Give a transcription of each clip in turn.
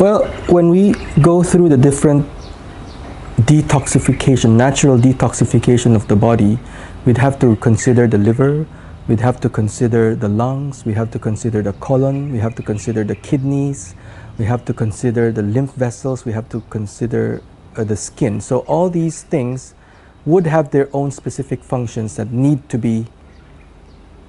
Well, when we go through the different detoxification, natural detoxification of the body, we'd have to consider the liver, we'd have to consider the lungs, we have to consider the colon, we have to consider the kidneys, we have to consider the lymph vessels, we have to consider the skin. So all these things would have their own specific functions that need to be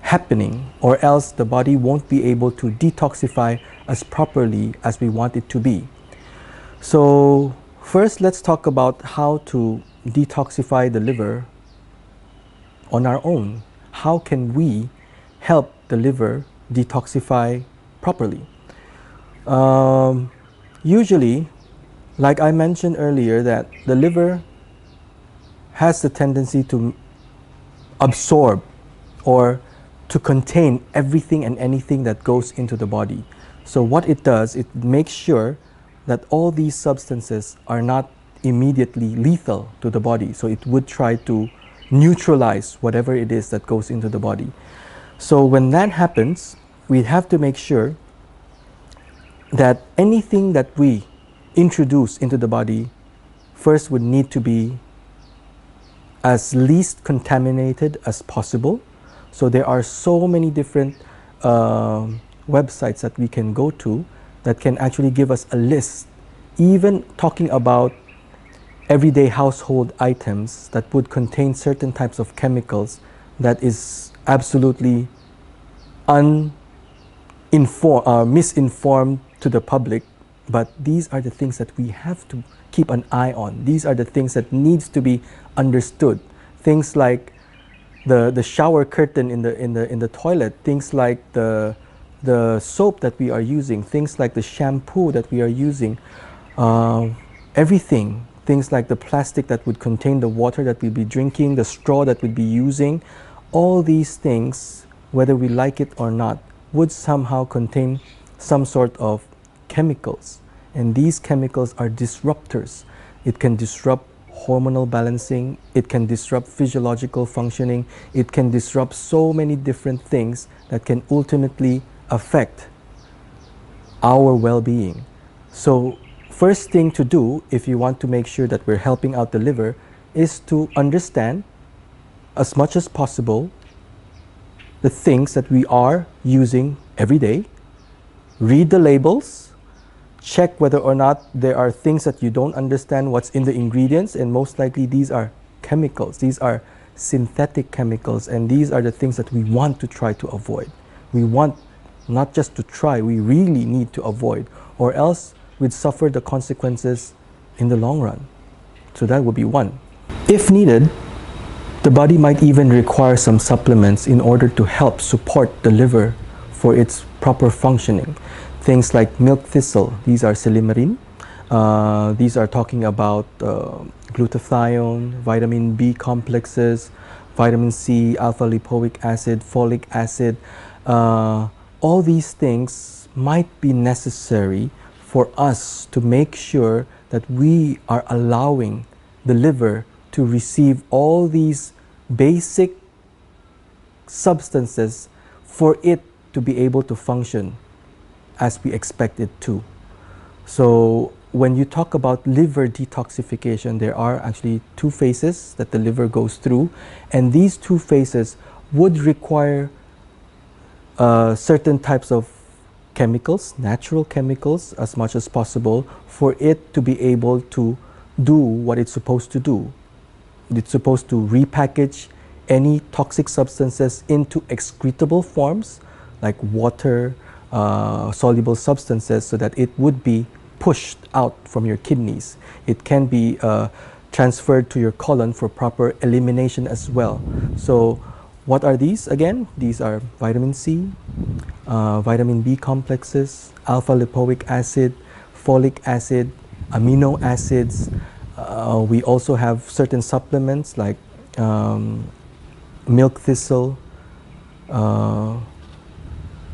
happening, or else the body won't be able to detoxify as properly as we want it to be. So first, let's talk about how to detoxify the liver on our own. How can we help the liver detoxify properly? Usually, like I mentioned earlier, that the liver has the tendency to absorb or to contain everything and anything that goes into the body. So what it does, it makes sure that all these substances are not immediately lethal to the body. So it would try to neutralize whatever it is that goes into the body. So when that happens, we have to make sure that anything that we introduce into the body first would need to be as least contaminated as possible. So there are so many different websites that we can go to that can actually give us a list, even talking about everyday household items that would contain certain types of chemicals that is absolutely misinformed to the public. But these are the things that we have to keep an eye on. These are the things that needs to be understood. Things like the shower curtain in the toilet, things like the soap that we are using, things like the shampoo that we are using, everything, things like the plastic that would contain the water that we'll be drinking, the straw that we'll be using, all these things, whether we like it or not, would somehow contain some sort of chemicals. And these chemicals are disruptors. It can disrupt hormonal balancing, it can disrupt physiological functioning, it can disrupt so many different things that can ultimately affect our well-being. So first thing to do, if you want to make sure that we're helping out the liver, is to understand as much as possible the things that we are using every day, read the labels, check whether or not there are things that you don't understand what's in the ingredients, and most likely these are chemicals, these are synthetic chemicals, and these are the things that we want to try to avoid. We want not just to try, we really need to avoid, or else we'd suffer the consequences in the long run. So that would be one. If needed, the body might even require some supplements in order to help support the liver for its proper functioning. Things like milk thistle, these are silymarin. These are talking about glutathione, vitamin B complexes, vitamin C, alpha lipoic acid, folic acid. All these things might be necessary for us to make sure that we are allowing the liver to receive all these basic substances for it to be able to function as we expect it to. So when you talk about liver detoxification, there are actually two phases that the liver goes through, and these two phases would require certain types of chemicals, natural chemicals, as much as possible for it to be able to do what it's supposed to do. It's supposed to repackage any toxic substances into excretable forms like water, soluble substances, so that it would be pushed out from your kidneys. It can be transferred to your colon for proper elimination as well. So what are these again? These are vitamin C, vitamin B complexes, alpha lipoic acid, folic acid, amino acids. We also have certain supplements like milk thistle,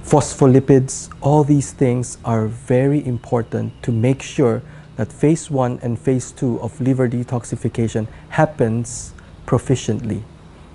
phospholipids. All these things are very important to make sure that phase 1 and phase 2 of liver detoxification happens proficiently.